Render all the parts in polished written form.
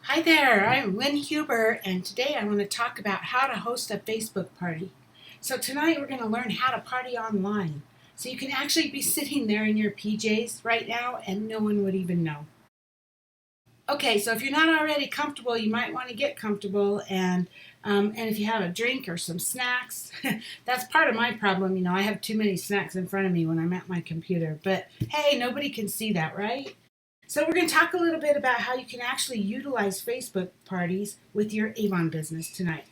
Hi there, I'm Lynn Huber, and today I want to talk about how to host a Facebook party. So, tonight we're going to learn how to party online. So, you can actually be sitting there in your PJs right now and no one would even know. Okay, so if you're not already comfortable, you might want to get comfortable, and if you have a drink or some snacks, that's part of my problem. I have too many snacks in front of me when I'm at my computer. But hey, nobody can see that, right? So, we're going to talk a little bit about how you can actually utilize Facebook parties with your Avon business tonight.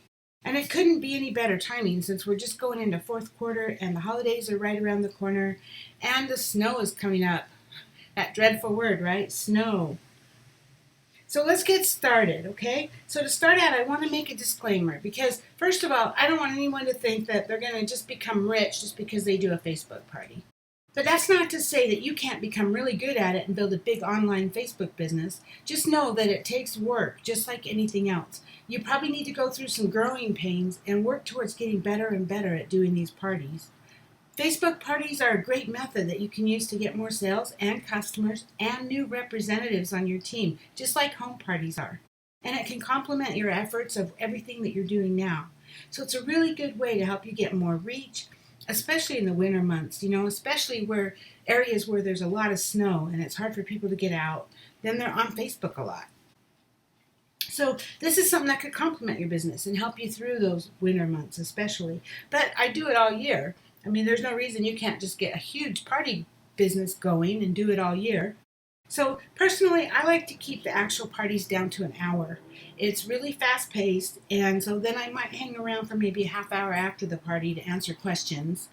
And it couldn't be any better timing since we're just going into fourth quarter and the holidays are right around the corner and the snow is coming up. That dreadful word, right? Snow. So let's get started, okay? So to start out, I want to make a disclaimer because, first of all, I don't want anyone to think that they're going to just become rich just because they do a Facebook party. But that's not to say that you can't become really good at it and build a big online Facebook business. Just know that it takes work, just like anything else. You probably need to go through some growing pains and work towards getting better and better at doing these parties. Facebook parties are a great method that you can use to get more sales and customers and new representatives on your team, just like home parties are. And it can complement your efforts of everything that you're doing now. So it's a really good way to help you get more reach, especially in the winter months, especially where areas where there's a lot of snow and it's hard for people to get out. Then they're on Facebook a lot. So this is something that could complement your business and help you through those winter months especially. But I do it all year. I mean, there's no reason you can't just get a huge party business going and do it all year. So personally, I like to keep the actual parties down to an hour. It's really fast paced, and so then I might hang around for maybe a half hour after the party to answer questions.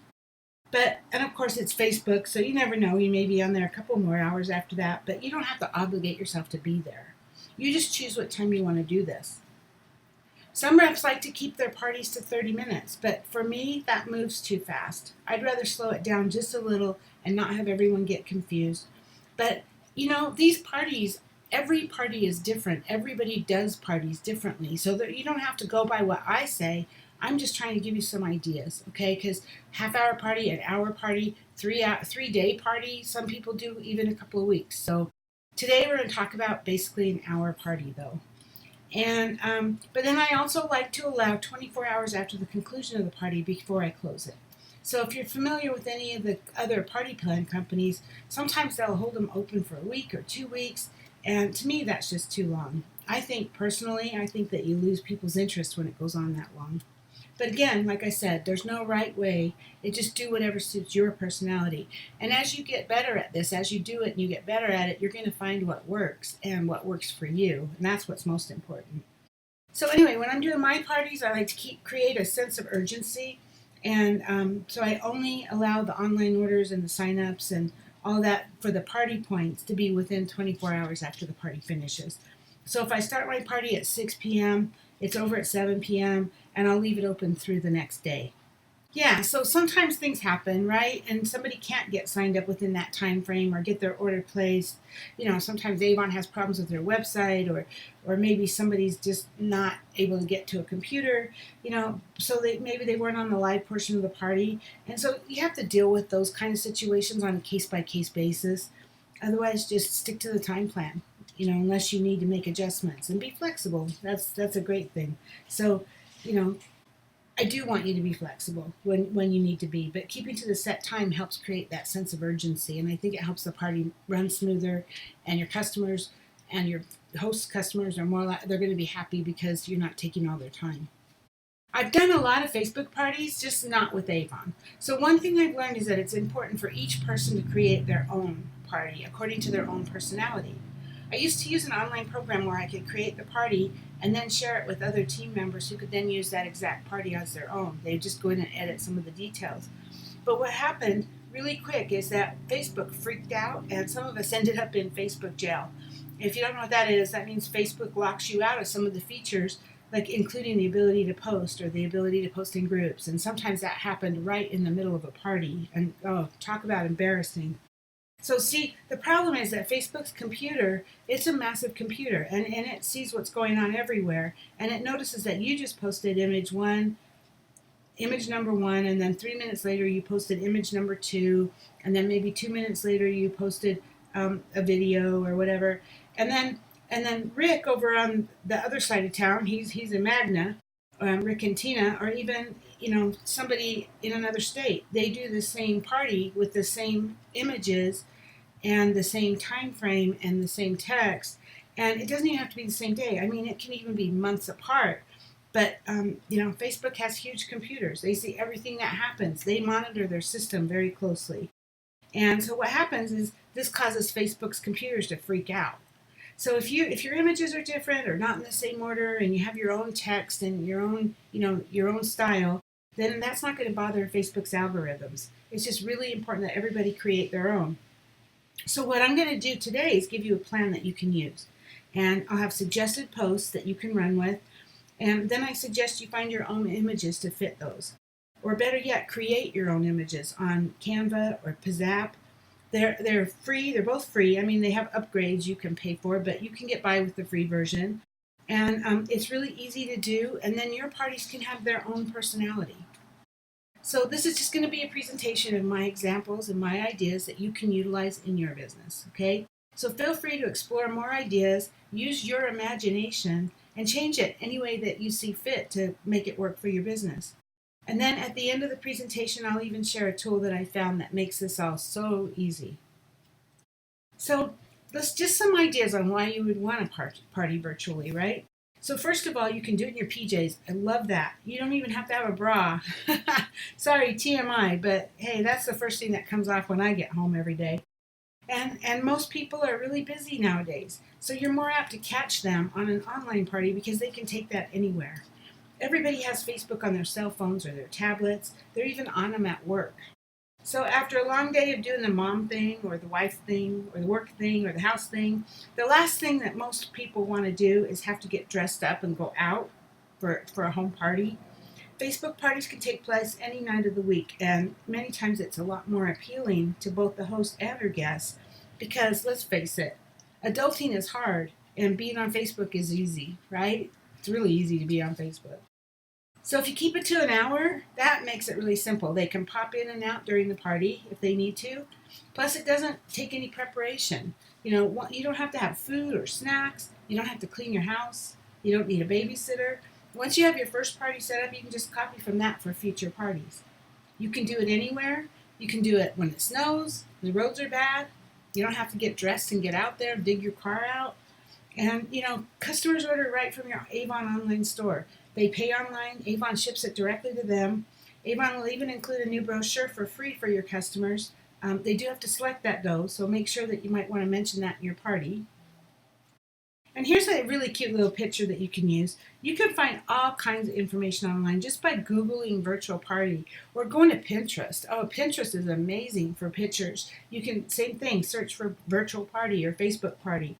And of course, it's Facebook, so you never know. You may be on there a couple more hours after that, but you don't have to obligate yourself to be there. You just choose what time you want to do this. Some reps like to keep their parties to 30 minutes, but for me, that moves too fast. I'd rather slow it down just a little and not have everyone get confused. But, these parties, every party is different. Everybody does parties differently, so that you don't have to go by what I say. I'm just trying to give you some ideas, okay? Because half-hour party, an hour party, 3-day party, some people do even a couple of weeks. So today we're going to talk about basically an hour party, though. But then I also like to allow 24 hours after the conclusion of the party before I close it. So if you're familiar with any of the other party plan companies, sometimes they'll hold them open for a week or 2 weeks, and to me that's just too long. I think that you lose people's interest when it goes on that long. But again, like I said, there's no right way. You just do whatever suits your personality. And as you get better at this, as you do it and you get better at it, you're going to find what works and what works for you. And that's what's most important. So anyway, when I'm doing my parties, I like to create a sense of urgency. And so I only allow the online orders and the sign-ups and all that for the party points to be within 24 hours after the party finishes. So if I start my party at 6 p.m., it's over at 7 p.m., and I'll leave it open through the next day. Yeah, so sometimes things happen, right? And somebody can't get signed up within that time frame or get their order placed. Sometimes Avon has problems with their website or maybe somebody's just not able to get to a computer, so maybe they weren't on the live portion of the party. And so you have to deal with those kind of situations on a case-by-case basis. Otherwise, just stick to the time plan, unless you need to make adjustments and be flexible. That's a great thing. So, I do want you to be flexible when you need to be, but keeping to the set time helps create that sense of urgency, and I think it helps the party run smoother, and your customers and your host customers are they're going to be happy because you're not taking all their time. I've done a lot of Facebook parties, just not with Avon. So one thing I've learned is that it's important for each person to create their own party according to their own personality. I used to use an online program where I could create the party and then share it with other team members who could then use that exact party as their own. They'd just go in and edit some of the details. But what happened really quick is that Facebook freaked out and some of us ended up in Facebook jail. If you don't know what that is, that means Facebook locks you out of some of the features, like including the ability to post or the ability to post in groups. And sometimes that happened right in the middle of a party. And talk about embarrassing. So see, the problem is that Facebook's computer, it's a massive computer, and it sees what's going on everywhere, and it notices that you just posted image number one, and then 3 minutes later you posted image number two, and then maybe 2 minutes later you posted a video or whatever, and then And then Rick over on the other side of town, he's in Magna, Rick and Tina, or even somebody in another state. They do the same party with the same images and the same time frame and the same text, and it doesn't even have to be the same day. I mean, it can even be months apart. But Facebook has huge computers. They see everything that happens. They monitor their system very closely. And so what happens is this causes Facebook's computers to freak out. So if your images are different or not in the same order, and you have your own text and your own your own style, then that's not going to bother Facebook's algorithms. It's just really important that everybody create their own. So what I'm going to do today is give you a plan that you can use, and I'll have suggested posts that you can run with, and then I suggest you find your own images to fit those, or better yet, create your own images on Canva or Pizzap. They're free. They're both free. I mean, they have upgrades you can pay for, but you can get by with the free version. And it's really easy to do. And then your parties can have their own personality. So this is just going to be a presentation of my examples and my ideas that you can utilize in your business. Okay. So feel free to explore more ideas, use your imagination, and change it any way that you see fit to make it work for your business. And then at the end of the presentation, I'll even share a tool that I found that makes this all so easy. So let's just some ideas on why you would want to party virtually, right? So first of all, you can do it in your PJs. I love that. You don't even have to have a bra. Sorry, TMI, but hey, that's the first thing that comes off when I get home every day. And most people are really busy nowadays. So you're more apt to catch them on an online party because they can take that anywhere. Everybody has Facebook on their cell phones or their tablets. They're even on them at work. So after a long day of doing the mom thing or the wife thing or the work thing or the house thing, the last thing that most people want to do is have to get dressed up and go out for a home party. Facebook parties can take place any night of the week, and many times it's a lot more appealing to both the host and their guests because, let's face it, adulting is hard and being on Facebook is easy, right? It's really easy to be on Facebook. So if you keep it to an hour, that makes it really simple. They can pop in and out during the party if they need to. Plus, it doesn't take any preparation. You don't have to have food or snacks. You don't have to clean your house. You don't need a babysitter. Once you have your first party set up, you can just copy from that for future parties. You can do it anywhere. You can do it when it snows, the roads are bad. You don't have to get dressed and get out there and dig your car out. And, customers order right from your Avon online store. They pay online. Avon ships it directly to them. Avon will even include a new brochure for free for your customers. They do have to select that, though, so make sure that you might want to mention that in your party. And here's a really cute little picture that you can use. You can find all kinds of information online just by Googling virtual party or going to Pinterest. Oh, Pinterest is amazing for pictures. You can, same thing, search for virtual party or Facebook party.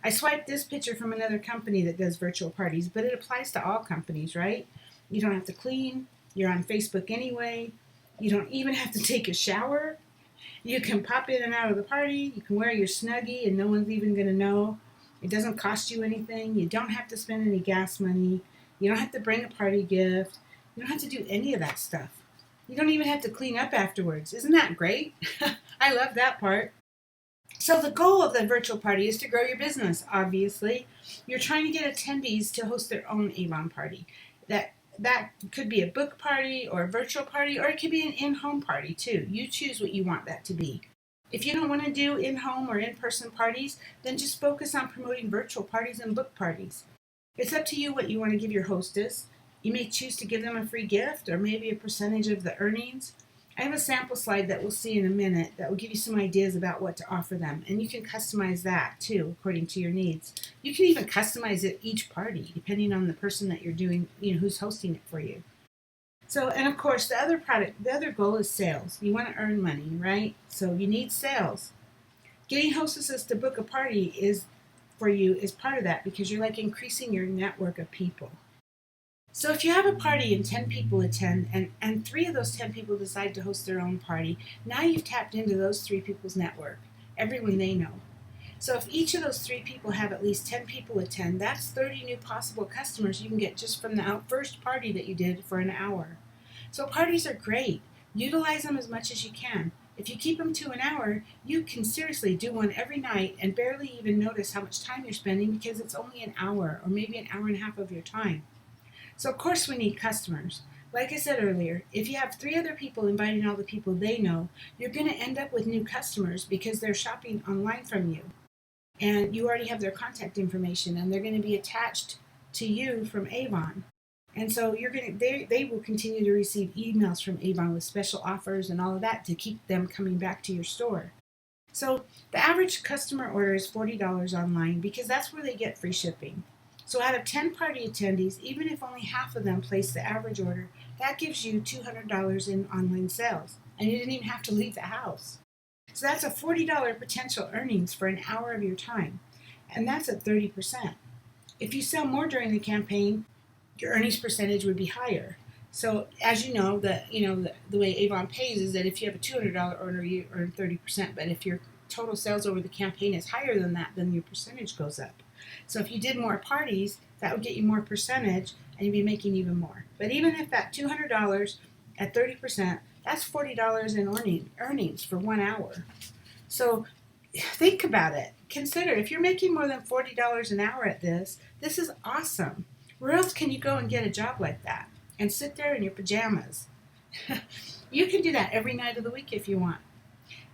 I swiped this picture from another company that does virtual parties, but it applies to all companies, right? You don't have to clean. You're on Facebook anyway. You don't even have to take a shower. You can pop in and out of the party. You can wear your Snuggie and no one's even going to know. It doesn't cost you anything. You don't have to spend any gas money. You don't have to bring a party gift. You don't have to do any of that stuff. You don't even have to clean up afterwards. Isn't that great? I love that part. So the goal of the virtual party is to grow your business, obviously. You're trying to get attendees to host their own Avon party. That could be a book party or a virtual party, or it could be an in-home party too. You choose what you want that to be. If you don't want to do in-home or in-person parties, then just focus on promoting virtual parties and book parties. It's up to you what you want to give your hostess. You may choose to give them a free gift or maybe a percentage of the earnings. I have a sample slide that we'll see in a minute that will give you some ideas about what to offer them, and you can customize that too according to your needs. You can even customize it each party depending on the person that you're doing, who's hosting it for you. So, and of course, the other goal is sales. You want to earn money, right? So you need sales. Getting hostesses to book a party is part of that because you're like increasing your network of people. So if you have a party and 10 people attend and 3 of those 10 people decide to host their own party, now you've tapped into those 3 people's network, everyone they know. So if each of those 3 people have at least 10 people attend, that's 30 new possible customers you can get just from the first party that you did for an hour. So parties are great. Utilize them as much as you can. If you keep them to an hour, you can seriously do one every night and barely even notice how much time you're spending because it's only an hour or maybe an hour and a half of your time. So, of course, we need customers. Like I said earlier, if you have 3 other people inviting all the people they know, you're going to end up with new customers because they're shopping online from you. And you already have their contact information and they're going to be attached to you from Avon. And so they will continue to receive emails from Avon with special offers and all of that to keep them coming back to your store. So the average customer order is $40 online because that's where they get free shipping. So out of 10 party attendees, even if only half of them place the average order, that gives you $200 in online sales. And you didn't even have to leave the house. So that's a $40 potential earnings for an hour of your time. And that's at 30%. If you sell more during the campaign, your earnings percentage would be higher. So as you know, the way Avon pays is that if you have a $200 order, you earn 30%. But if your total sales over the campaign is higher than that, then your percentage goes up. So if you did more parties, that would get you more percentage, and you'd be making even more. But even if that $200 at 30%, that's $40 in earnings for 1 hour. So think about it. Consider if you're making more than $40 an hour at this is awesome. Where else can you go and get a job like that and sit there in your pajamas? You can do that every night of the week if you want.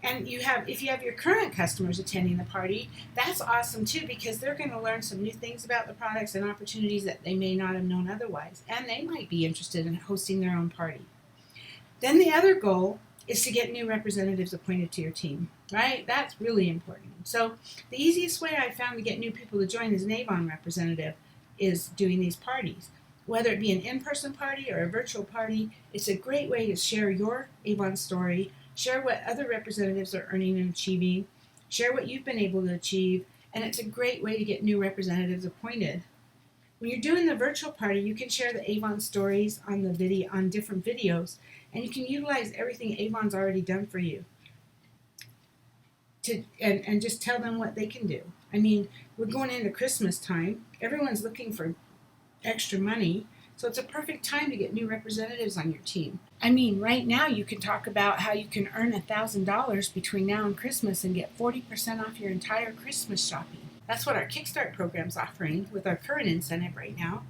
And if you have your current customers attending the party, that's awesome too because they're going to learn some new things about the products and opportunities that they may not have known otherwise. And they might be interested in hosting their own party. Then the other goal is to get new representatives appointed to your team, right? That's really important. So the easiest way I found to get new people to join as an Avon representative is doing these parties. Whether it be an in-person party or a virtual party, it's a great way to share your Avon story, share what other representatives are earning and achieving, share what you've been able to achieve, and it's a great way to get new representatives appointed. When you're doing the virtual party, you can share the Avon stories on different videos, and you can utilize everything Avon's already done for you and just tell them what they can do. I mean, we're going into Christmas time. Everyone's looking for extra money, so it's a perfect time to get new representatives on your team. I mean, right now you can talk about how you can earn $1,000 between now and Christmas and get 40% off your entire Christmas shopping. That's what our Kickstart program's offering with our current incentive right now.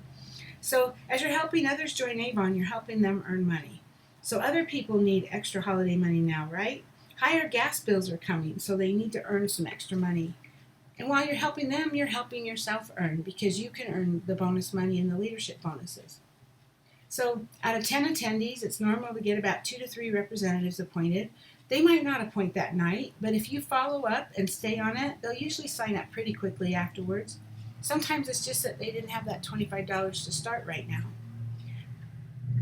So as you're helping others join Avon, you're helping them earn money. So other people need extra holiday money now, right? Higher gas bills are coming, so they need to earn some extra money. And while you're helping them, you're helping yourself earn because you can earn the bonus money and the leadership bonuses. So out of 10 attendees, it's normal to get about 2 to 3 representatives appointed. They might not appoint that night, but if you follow up and stay on it, they'll usually sign up pretty quickly afterwards. Sometimes it's just that they didn't have that $25 to start right now.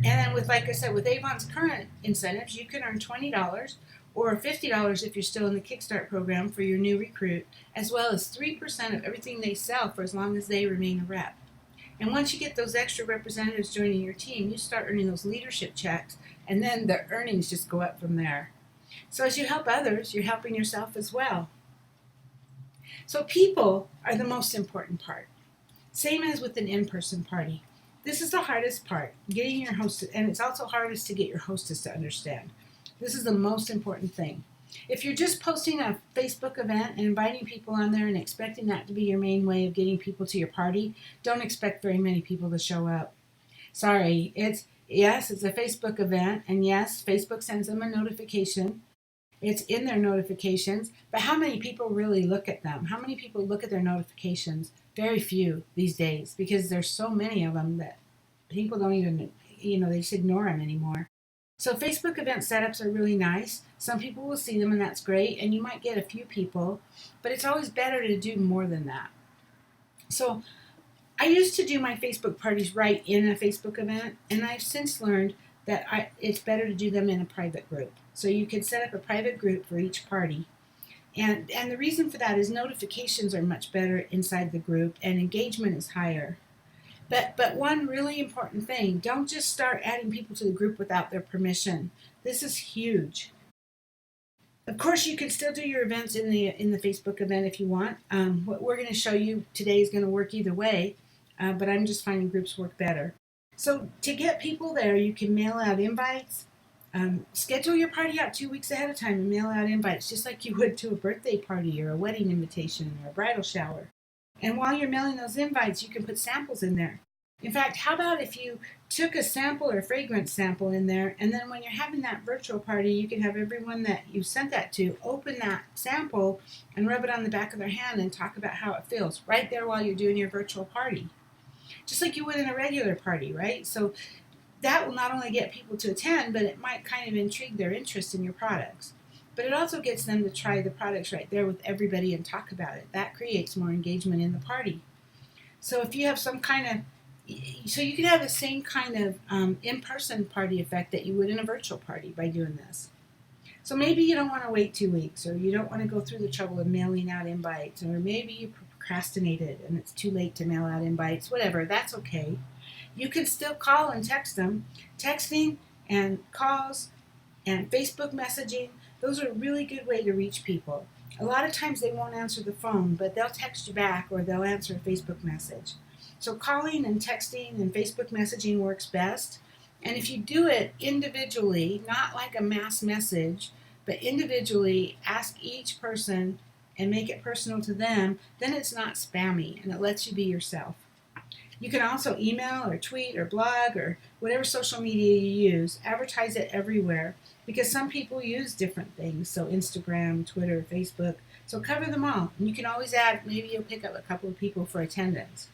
And then like I said, with Avon's current incentives, you can earn $20 or $50 if you're still in the Kickstart program for your new recruit, as well as 3% of everything they sell for as long as they remain a rep. And once you get those extra representatives joining your team, you start earning those leadership checks, and then the earnings just go up from there. So as you help others, you're helping yourself as well. So people are the most important part. Same as with an in-person party. This is the hardest part, getting your hostess, and it's also hardest to get your hostess to understand. This is the most important thing. If you're just posting a Facebook event and inviting people on there and expecting that to be your main way of getting people to your party, don't expect very many people to show up. Sorry, it's a Facebook event, and yes, Facebook sends them a notification. It's in their notifications, but how many people really look at them? How many people look at their notifications? Very few these days because there's so many of them that people don't even, they just ignore them anymore. So Facebook event setups are really nice. Some people will see them and that's great, and you might get a few people, but it's always better to do more than that. So I used to do my Facebook parties right in a Facebook event, and I've since learned that it's better to do them in a private group. So you can set up a private group for each party. And the reason for that is notifications are much better inside the group and engagement is higher. But one really important thing, don't just start adding people to the group without their permission. This is huge. Of course, you can still do your events in the Facebook event if you want. What we're going to show you today is going to work either way, but I'm just finding groups work better. So to get people there, you can mail out invites, Schedule your party out 2 weeks ahead of time and mail out invites just like you would to a birthday party or a wedding invitation or a bridal shower. And while you're mailing those invites, you can put samples in there. In fact, how about if you took a sample or fragrance sample in there, and then when you're having that virtual party, you can have everyone that you sent that to open that sample and rub it on the back of their hand and talk about how it feels right there while you're doing your virtual party. Just like you would in a regular party, right? So that will not only get people to attend, but it might kind of intrigue their interest in your products. But it also gets them to try the products right there with everybody and talk about it. That creates more engagement in the party. So if you have some kind of so you can have the same kind of in-person party effect that you would in a virtual party by doing this. So maybe you don't want to wait 2 weeks, or you don't want to go through the trouble of mailing out invites, or maybe you procrastinated and it's too late to mail out invites, whatever, that's okay. You can still call and text them. Texting and calls and Facebook messaging, those are a really good way to reach people. A lot of times they won't answer the phone, but they'll text you back or they'll answer a Facebook message. So calling and texting and Facebook messaging works best. And if you do it individually, not like a mass message, but individually, ask each person and make it personal to them, then it's not spammy and it lets you be yourself. You can also email or tweet or blog or whatever social media you use, advertise it everywhere because some people use different things. So Instagram, Twitter, Facebook. So cover them all. And you can always add, maybe you'll pick up a couple of people for attendance.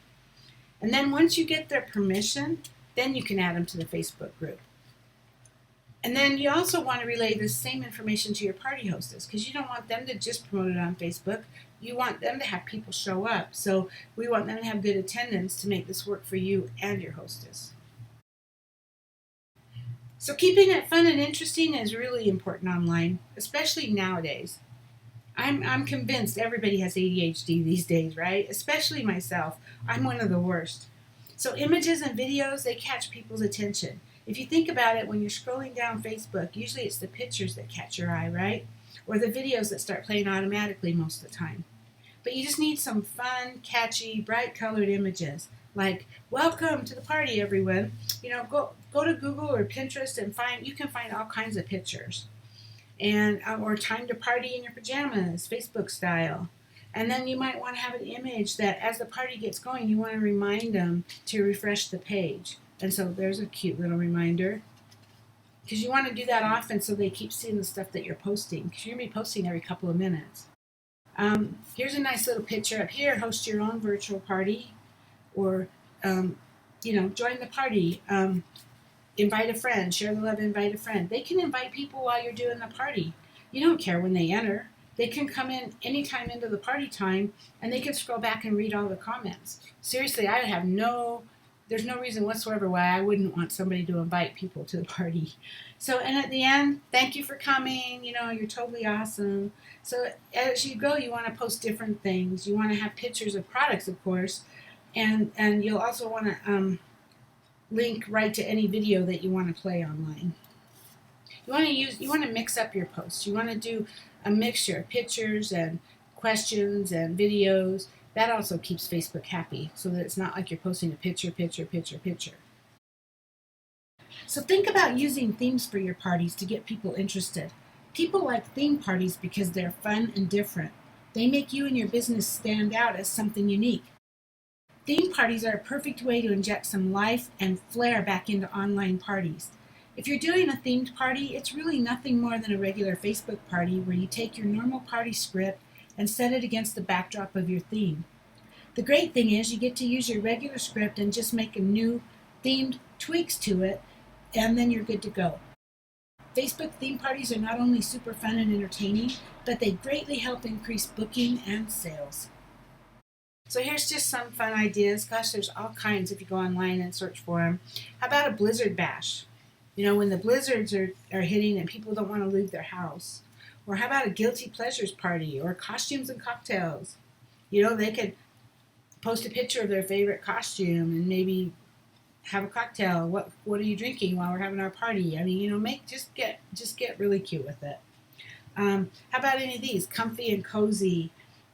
And then once you get their permission, then you can add them to the Facebook group. And then you also want to relay the same information to your party hostess because you don't want them to just promote it on Facebook. You want them to have people show up. So we want them to have good attendance to make this work for you and your hostess. So keeping it fun and interesting is really important online, especially nowadays. I'm convinced everybody has ADHD these days, right? Especially myself. I'm one of the worst. So images and videos, they catch people's attention. If you think about it, when you're scrolling down Facebook, usually it's the pictures that catch your eye, right? Or the videos that start playing automatically most of the time. But you just need some fun, catchy, bright colored images. Like, welcome to the party, everyone. Go to Google or Pinterest and you can find all kinds of pictures. And or time to party in your pajamas, Facebook style. And then you might want to have an image that as the party gets going, you want to remind them to refresh the page. And so there's a cute little reminder. Because you want to do that often so they keep seeing the stuff that you're posting. Because you're going to be posting every couple of minutes. Here's a nice little picture up here. Host your own virtual party. Or, join the party. Invite a friend, share the love, invite a friend. They can invite people while you're doing the party. You don't care when they enter. They can come in anytime into the party time and they can scroll back and read all the comments. Seriously, there's no reason whatsoever why I wouldn't want somebody to invite people to the party. So, and at the end, thank you for coming. You're totally awesome. So as you go, you want to post different things. You want to have pictures of products, of course, and you'll also want to link right to any video that you want to play online. You want to mix up your posts. You want to do a mixture of pictures and questions and videos. That also keeps Facebook happy so that it's not like you're posting a picture. So think about using themes for your parties to get people interested. People like theme parties because they're fun and different. They make you and your business stand out as something unique. Theme parties are a perfect way to inject some life and flair back into online parties. If you're doing a themed party, it's really nothing more than a regular Facebook party where you take your normal party script and set it against the backdrop of your theme. The great thing is you get to use your regular script and just make a new themed tweaks to it, and then you're good to go. Facebook theme parties are not only super fun and entertaining, but they greatly help increase booking and sales. So here's just some fun ideas. Gosh, there's all kinds if you go online and search for them. How about a blizzard bash? When the blizzards are hitting and people don't want to leave their house. Or how about a guilty pleasures party or costumes and cocktails? They could post a picture of their favorite costume and maybe have a cocktail. What are you drinking while we're having our party? Just get really cute with it. How about any of these? Comfy and cozy,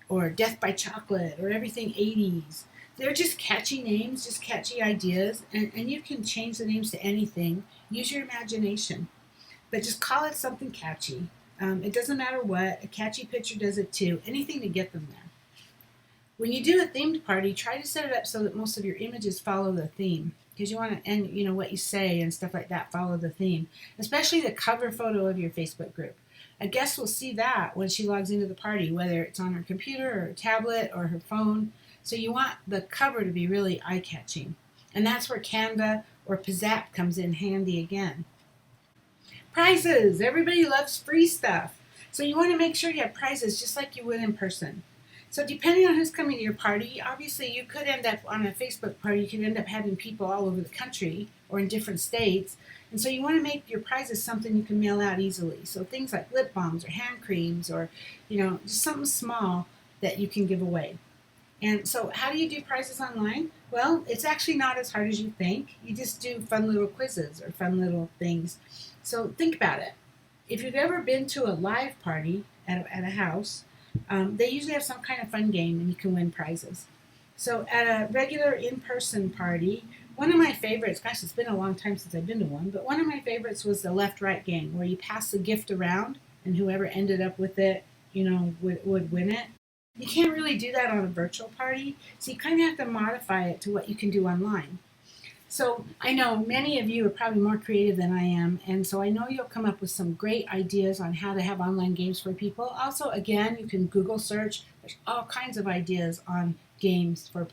or Death by Chocolate, or everything 80s. They're just catchy names, just catchy ideas, and you can change the names to anything. Use your imagination. but just call it something catchy. It doesn't matter what, a catchy picture does it too, anything to get them there. When you do a themed party, try to set it up so that most of your images follow the theme, because you want to, and what you say and stuff like that follow the theme, especially the cover photo of your Facebook group. A guest will see that when she logs into the party, whether it's on her computer or her tablet or her phone. So you want the cover to be really eye-catching. And that's where Canva or Pizzap comes in handy again. Prizes! Everybody loves free stuff. So you want to make sure you have prizes just like you would in person. So depending on who's coming to your party, obviously you could end up on a Facebook party, you could end up having people all over the country or in different states. And so you want to make your prizes something you can mail out easily. So things like lip balms or hand creams or, just something small that you can give away. And so how do you do prizes online? Well, it's actually not as hard as you think. You just do fun little quizzes or fun little things. So think about it. If you've ever been to a live party at a house, they usually have some kind of fun game and you can win prizes. So at a regular in-person party, one of my favorites, gosh, it's been a long time since I've been to one, but one of my favorites was the left-right game where you pass the gift around and whoever ended up with it, would win it. You can't really do that on a virtual party, so you kind of have to modify it to what you can do online. So I know many of you are probably more creative than I am, and so I know you'll come up with some great ideas on how to have online games for people. Also, again, you can Google search. There's all kinds of ideas on games for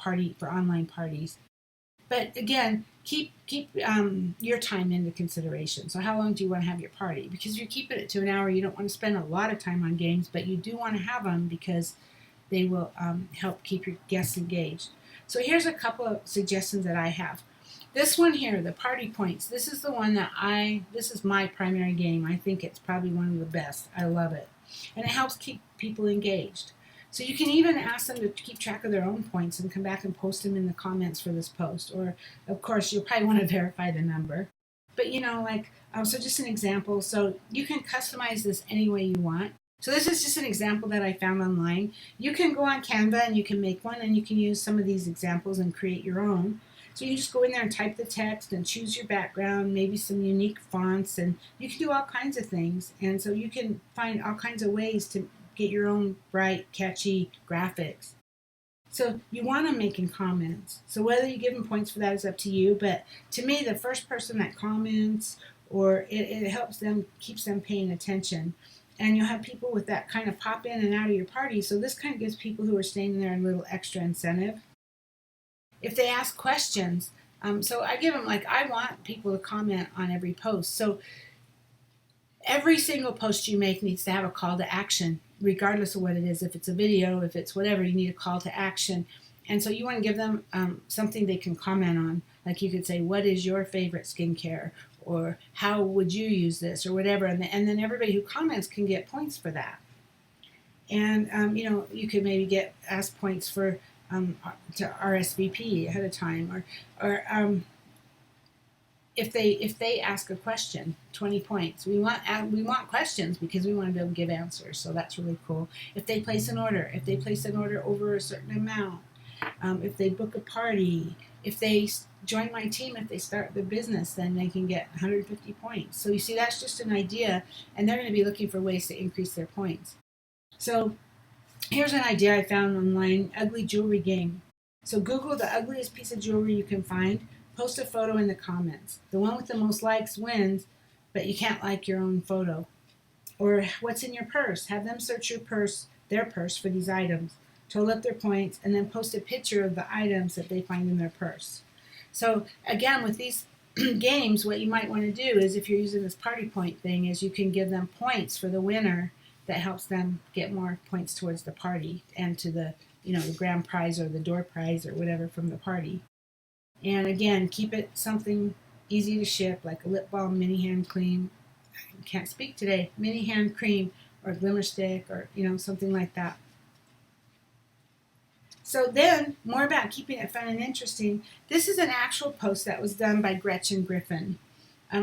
online parties. But again, keep your time into consideration. So how long do you want to have your party? Because if you're keeping it to an hour, you don't want to spend a lot of time on games, but you do want to have them because they will help keep your guests engaged. So here's a couple of suggestions that I have. This one here, the party points, this is the one this is my primary game. I think it's probably one of the best. I love it. And it helps keep people engaged. So you can even ask them to keep track of their own points and come back and post them in the comments for this post. Or, of course, you'll probably want to verify the number. But, so just an example. So you can customize this any way you want. So this is just an example that I found online. You can go on Canva and you can make one and you can use some of these examples and create your own. So you just go in there and type the text and choose your background, maybe some unique fonts, and you can do all kinds of things. And so you can find all kinds of ways to get your own bright, catchy graphics. So you want to make in comments. So whether you give them points for that is up to you. But to me, the first person that comments or it helps them, keeps them paying attention. And you'll have people with that kind of pop in and out of your party. So this kind of gives people who are staying there a little extra incentive. If they ask questions, so I give them I want people to comment on every post. So every single post you make needs to have a call to action, regardless of what it is. If it's a video, if it's whatever, you need a call to action. And so you want to give them something they can comment on. Like you could say, what is your favorite skincare? Or how would you use this? Or whatever. And then everybody who comments can get points for that. And, you could maybe get asked points for to RSVP ahead of time, or if they ask a question, 20 points. We want questions because we want to be able to give answers, so that's really cool. If they place an order, over a certain amount, if they book a party, if they join my team, if they start their business, then they can get 150 points. So you see, that's just an idea, and they're going to be looking for ways to increase their points. So here's an idea I found online, ugly jewelry game. So Google the ugliest piece of jewelry you can find, post a photo in the comments. The one with the most likes wins, but you can't like your own photo. Or what's in your purse? Have them search their purse for these items, total up their points, and then post a picture of the items that they find in their purse. So again, with these games, what you might want to do is, if you're using this party point thing, is you can give them points for the winner that helps them get more points towards the party and to the the grand prize or the door prize or whatever from the party. And again, keep it something easy to ship, like a lip balm, mini hand cream. I can't speak today. Mini hand cream or glimmer stick or something like that. So then, more about keeping it fun and interesting. This is an actual post that was done by Gretchen Griffin.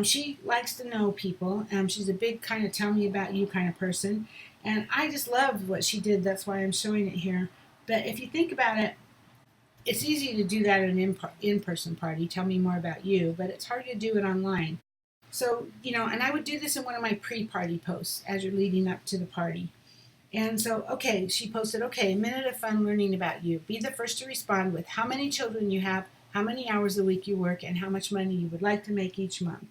She likes to know people. She's a big kind of tell me about you kind of person. And I just love what she did. That's why I'm showing it here. But if you think about it, it's easy to do that at an in-person party. Tell me more about you. But it's hard to do it online. So, and I would do this in one of my pre-party posts as you're leading up to the party. And so, okay, she posted, okay, a minute of fun learning about you. Be the first to respond with how many children you have, how many hours a week you work, and how much money you would like to make each month.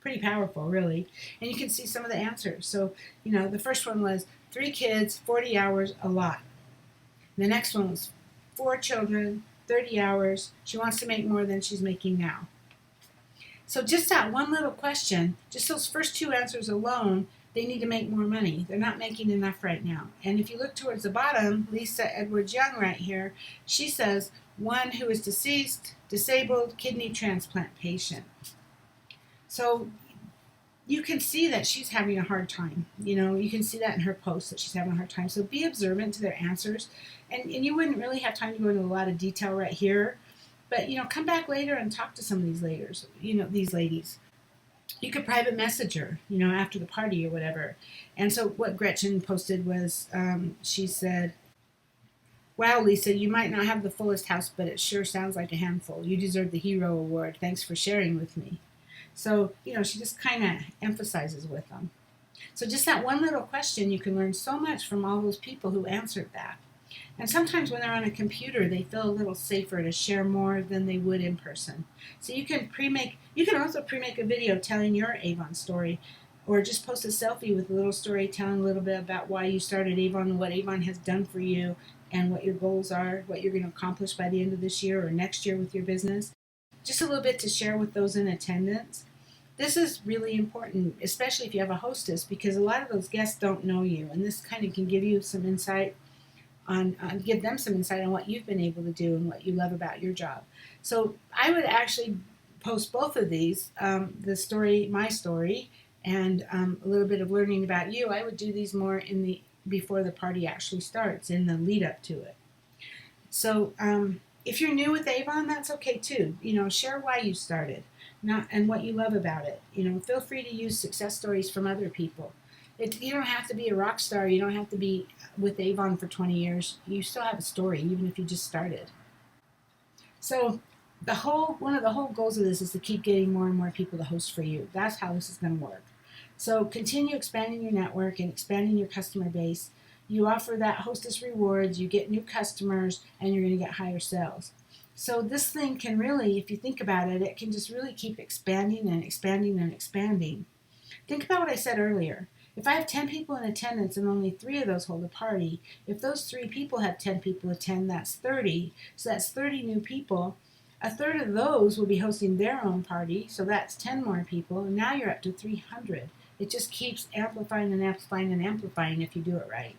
Pretty powerful, really. And you can see some of the answers. So, the first one was 3 kids, 40 hours, a lot. The next one was 4 children, 30 hours. She wants to make more than she's making now. So just that one little question, just those first two answers alone, they need to make more money. They're not making enough right now. And if you look towards the bottom, Lisa Edwards Young right here, she says, one who is deceased, disabled, kidney transplant patient. So you can see that she's having a hard time. You can see that in her post that she's having a hard time. So be observant to their answers. And you wouldn't really have time to go into a lot of detail right here. But, come back later and talk to some of these these ladies. You could private message her, after the party or whatever. And so what Gretchen posted was, she said, wow, Lisa, you might not have the fullest house, but it sure sounds like a handful. You deserve the hero award. Thanks for sharing with me. So, she just kind of emphasizes with them. So just that one little question, you can learn so much from all those people who answered that. And sometimes when they're on a computer, they feel a little safer to share more than they would in person. So you can also pre-make a video telling your Avon story, or just post a selfie with a little story telling a little bit about why you started Avon and what Avon has done for you and what your goals are, what you're going to accomplish by the end of this year or next year with your business. Just a little bit to share with those in attendance. This is really important, especially if you have a hostess, because a lot of those guests don't know you, and this kind of can give you some insight give them some insight on what you've been able to do and what you love about your job. So I would actually post both of these, my story, and a little bit of learning about you. I would do these more before the party actually starts, in the lead up to it. So if you're new with Avon, that's okay too. Share why you started, and what you love about it. Feel free to use success stories from other people. You don't have to be a rock star. You don't have to be with Avon for 20 years. You still have a story, even if you just started. So one of the whole goals of this is to keep getting more and more people to host for you. That's how this is going to work. So continue expanding your network and expanding your customer base. You offer that hostess rewards, you get new customers, and you're going to get higher sales. So this thing can really, if you think about it, it can just really keep expanding and expanding and expanding. Think about what I said earlier. If I have 10 people in attendance and only 3 of those hold a party, if those 3 people have 10 people attend, that's 30. So that's 30 new people. A third of those will be hosting their own party, so that's 10 more people, and now you're up to 300. It just keeps amplifying and amplifying and amplifying if you do it right.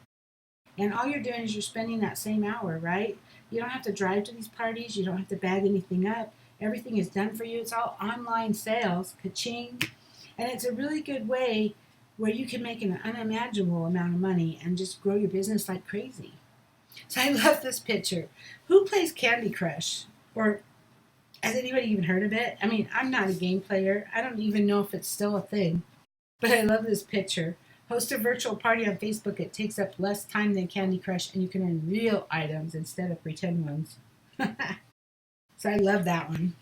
And all you're doing is you're spending that same hour, right? You don't have to drive to these parties. You don't have to bag anything up. Everything is done for you. It's all online sales, ka-ching. And it's a really good way where you can make an unimaginable amount of money and just grow your business like crazy. So I love this picture. Who plays Candy Crush? Or has anybody even heard of it? I mean, I'm not a game player. I don't even know if it's still a thing. But I love this picture. Host a virtual party on Facebook. It takes up less time than Candy Crush, and you can earn real items instead of pretend ones. So I love that one.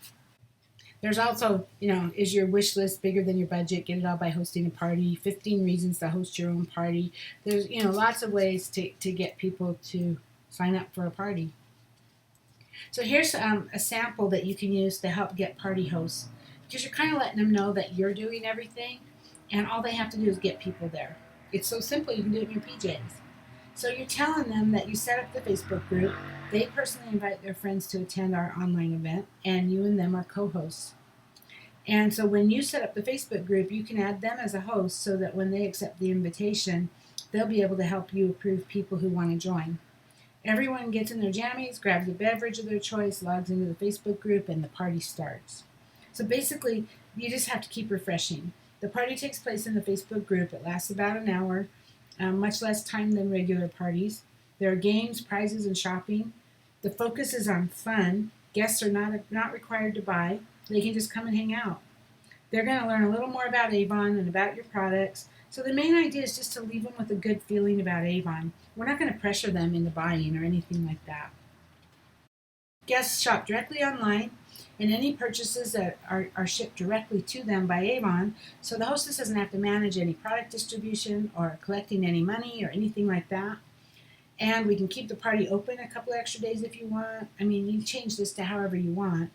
There's also, is your wish list bigger than your budget? Get it all by hosting a party. 15 reasons to host your own party. There's, lots of ways to get people to sign up for a party. So here's a sample that you can use to help get party hosts, because you're kind of letting them know that you're doing everything, and all they have to do is get people there. It's so simple, you can do it in your PJs. So you're telling them that you set up the Facebook group, they personally invite their friends to attend our online event, and you and them are co-hosts. And so when you set up the Facebook group, you can add them as a host so that when they accept the invitation, they'll be able to help you approve people who want to join. Everyone gets in their jammies, grabs a beverage of their choice, logs into the Facebook group, and the party starts. So basically, you just have to keep refreshing. The party takes place in the Facebook group. It lasts about an hour, much less time than regular parties. There are games, prizes, and shopping. The focus is on fun. Guests are not required to buy. They can just come and hang out. They're going to learn a little more about Avon and about your products. So the main idea is just to leave them with a good feeling about Avon. We're not going to pressure them into buying or anything like that. Guests shop directly online. and any purchases that are shipped directly to them by Avon, so the hostess doesn't have to manage any product distribution or collecting any money or anything like that. And we can keep the party open a couple of extra days if you want. I mean, you change this to however you want.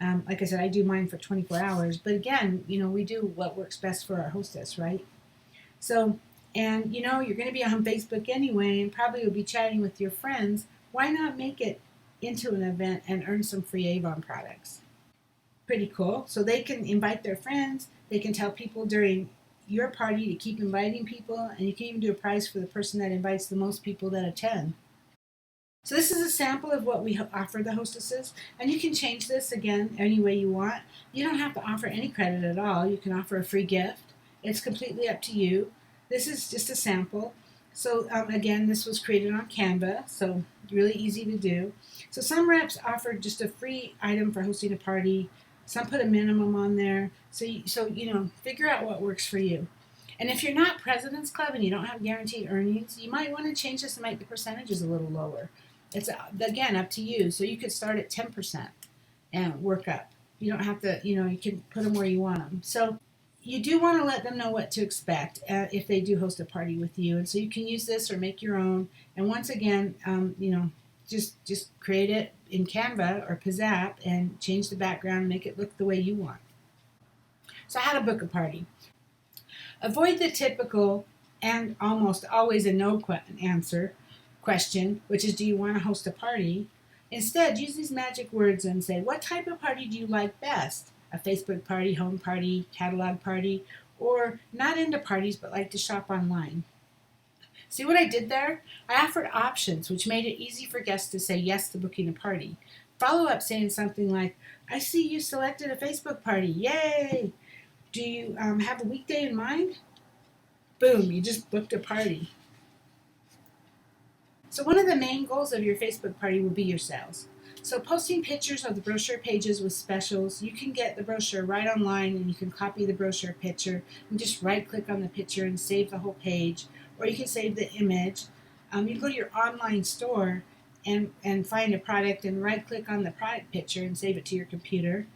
Like I said, I do mine for 24 hours. But again, we do what works best for our hostess, right? So, and you're going to be on Facebook anyway and probably will be chatting with your friends. Why not make it into an event and earn some free Avon products? Pretty cool. So they can invite their friends. They can tell people during your party to keep inviting people, and you can even do a prize for the person that invites the most people that attend. So this is a sample of what we offer the hostesses, and you can change this again any way you want. You don't have to offer any credit at all. You can offer a free gift. It's completely up to you. This is just a sample. So again, this was created on Canva, so really easy to do. So some reps offer just a free item for hosting a party. Some put a minimum on there. So figure out what works for you. And if you're not President's Club and you don't have guaranteed earnings, you might want to change this and make the percentages a little lower. It's, again, up to you. So you could start at 10% and work up. You don't have to, you can put them where you want them. So you do want to let them know what to expect if they do host a party with you. And so you can use this or make your own. And once again, just create it in Canva or Pizzap and change the background and make it look the way you want. So how to book a party. Avoid the typical and almost always a no answer question, which is, do you want to host a party? Instead, use these magic words and say, what type of party do you like best? A Facebook party, home party, catalog party, or not into parties but like to shop online? See what I did there? I offered options, which made it easy for guests to say yes to booking a party. Follow up saying something like, I see you selected a Facebook party. Yay! Do you have a weekday in mind? Boom, you just booked a party. So one of the main goals of your Facebook party will be your sales. So posting pictures of the brochure pages with specials, you can get the brochure right online and you can copy the brochure picture and just right click on the picture and save the whole page, or you can save the image. You can go to your online store and find a product and right click on the product picture and save it to your computer.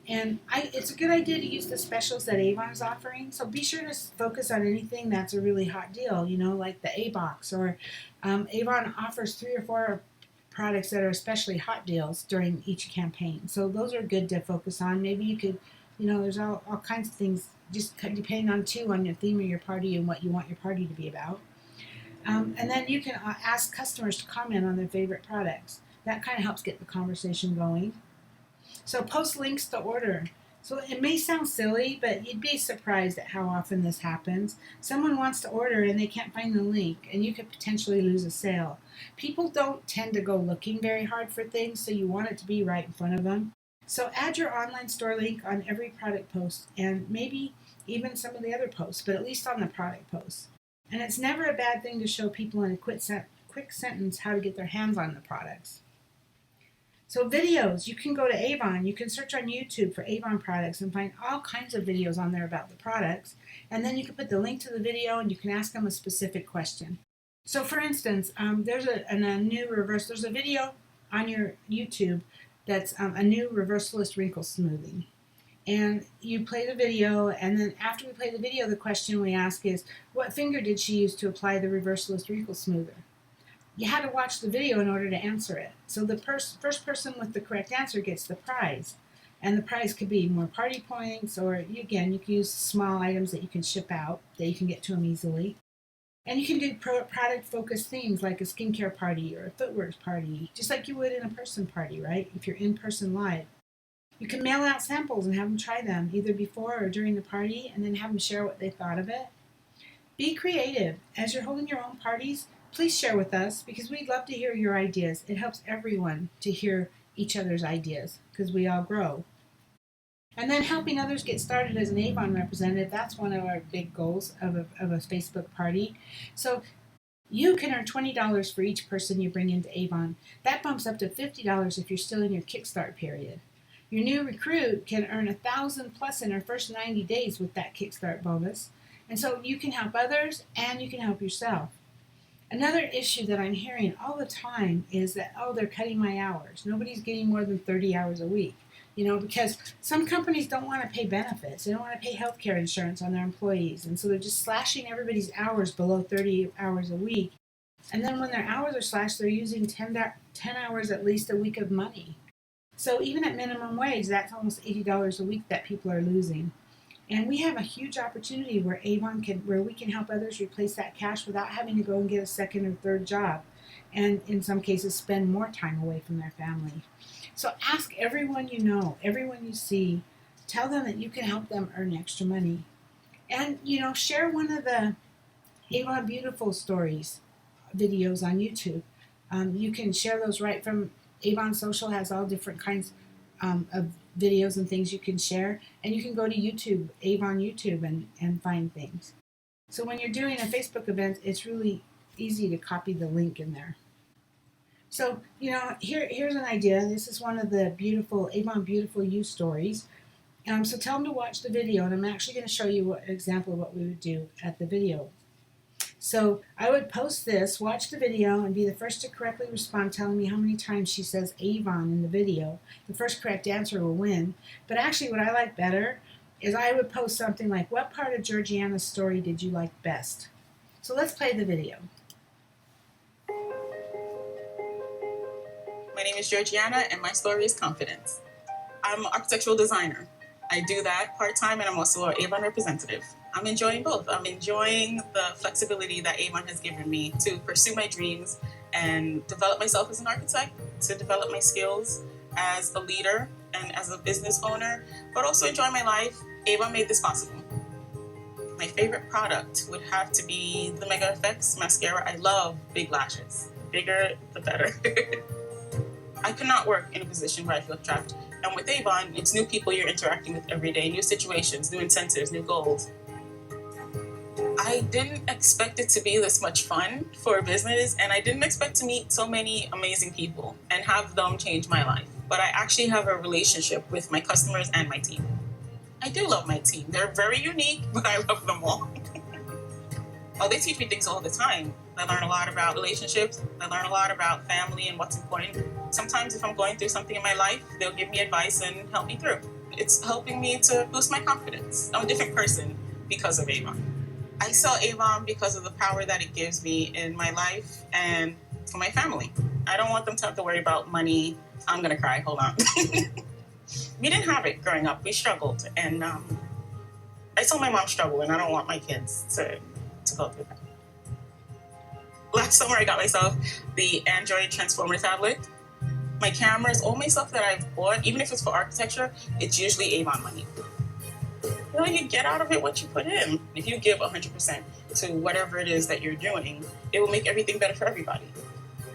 And it's a good idea to use the specials that Avon is offering. So be sure to focus on anything that's a really hot deal, like the A-Box, or Avon offers 3 or 4 products that are especially hot deals during each campaign. So those are good to focus on. Maybe you could, there's all kinds of things, just depending on the theme of your party and what you want your party to be about. And then you can ask customers to comment on their favorite products. That kind of helps get the conversation going. So post links to order. So it may sound silly, but you'd be surprised at how often this happens. Someone wants to order and they can't find the link, and you could potentially lose a sale. People don't tend to go looking very hard for things, so you want it to be right in front of them. So add your online store link on every product post, and maybe even some of the other posts, but at least on the product posts. And it's never a bad thing to show people in a quick sentence how to get their hands on the products. So videos, you can go to Avon, you can search on YouTube for Avon products and find all kinds of videos on there about the products. And then you can put the link to the video and you can ask them a specific question. So for instance, there's a video on your YouTube that's a new reversalist wrinkle smoothing. And you play the video, and then after we play the video, the question we ask is, what finger did she use to apply the reversalist wrinkle smoother? You had to watch the video in order to answer it. So the first person with the correct answer gets the prize. And the prize could be more party points, or again, you can use small items that you can ship out, that you can get to them easily. And you can do product-focused themes like a skincare party or a footwear party, just like you would in a person party, right? If you're in person live. You can mail out samples and have them try them, either before or during the party, and then have them share what they thought of it. Be creative. As you're holding your own parties, please share with us, because we'd love to hear your ideas. It helps everyone to hear each other's ideas, because we all grow. And then helping others get started as an Avon representative, that's one of our big goals of a Facebook party. So you can earn $20 for each person you bring into Avon. That bumps up to $50 if you're still in your Kickstart period. Your new recruit can earn $1,000 plus in her first 90 days with that Kickstart bonus. And so you can help others and you can help yourself. Another issue that I'm hearing all the time is that, they're cutting my hours. Nobody's getting more than 30 hours a week. because some companies don't want to pay benefits. They don't want to pay health care insurance on their employees. And so they're just slashing everybody's hours below 30 hours a week. And then when their hours are slashed, they're using 10 hours at least a week of money. So even at minimum wage, that's almost $80 a week that people are losing. And we have a huge opportunity where where we can help others replace that cash without having to go and get a second or third job, and in some cases spend more time away from their family. So ask everyone you know, everyone you see, tell them that you can help them earn extra money. And, share one of the Avon Beautiful Stories videos on YouTube. You can share those right from Avon Social, has all different kinds of videos and things you can share. And you can go to YouTube, Avon YouTube, and find things. So when you're doing a Facebook event, it's really easy to copy the link in there. So, here's an idea. This is one of the beautiful Avon Beautiful You stories. So tell them to watch the video, and I'm actually going to show you an example of what we would do at the video. So I would post this, watch the video, and be the first to correctly respond, telling me how many times she says Avon in the video. The first correct answer will win. But actually what I like better is I would post something like, what part of Georgiana's story did you like best? So let's play the video. My name is Georgiana, and my story is confidence. I'm an architectural designer. I do that part-time, and I'm also an Avon representative. I'm enjoying both. I'm enjoying the flexibility that Avon has given me to pursue my dreams and develop myself as an architect, to develop my skills as a leader and as a business owner, but also enjoy my life. Avon made this possible. My favorite product would have to be the Mega Effects mascara. I love big lashes. Bigger, the better. I could not work in a position where I feel trapped. And with Avon, it's new people you're interacting with every day, new situations, new incentives, new goals. I didn't expect it to be this much fun for a business, and I didn't expect to meet so many amazing people and have them change my life. But I actually have a relationship with my customers and my team. I do love my team. They're very unique, but I love them all. Oh, they teach me things all the time. I learn a lot about relationships. I learn a lot about family and what's important. Sometimes if I'm going through something in my life, they'll give me advice and help me through. It's helping me to boost my confidence. I'm a different person because of Avon. I sell Avon because of the power that it gives me in my life and for my family. I don't want them to have to worry about money. I'm going to cry. Hold on. We didn't have it growing up. We struggled. And I saw my mom struggle, and I don't want my kids to go through that. Last summer, I got myself the Android Transformer tablet. My cameras, all my stuff that I've bought, even if it's for architecture, it's usually Avon money. You get out of it what you put in. If you give 100% to whatever it is that you're doing, it will make everything better for everybody.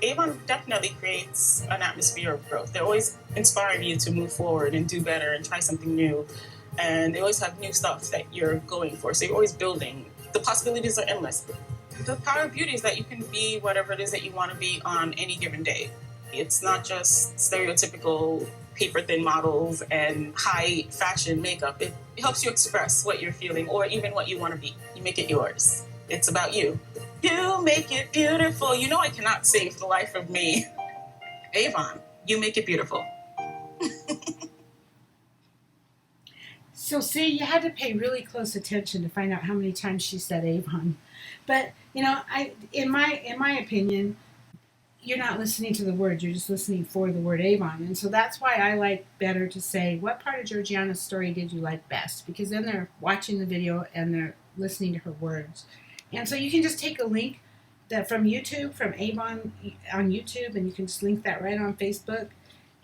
Avon definitely creates an atmosphere of growth. They always inspire you to move forward and do better and try something new. And they always have new stuff that you're going for. So you're always building. The possibilities are endless. The power of beauty is that you can be whatever it is that you want to be on any given day. It's not just stereotypical paper-thin models and high fashion makeup. It helps you express what you're feeling or even what you want to be. You make it yours. It's about you. You make it beautiful. I cannot sing for the life of me. Avon, you make it beautiful. So see, you had to pay really close attention to find out how many times she said Avon. But, in my opinion, you're not listening to the words, you're just listening for the word Avon. And so that's why I like better to say, what part of Georgiana's story did you like best? Because then they're watching the video and they're listening to her words. And so you can just take a link from YouTube, from Avon on YouTube, and you can just link that right on Facebook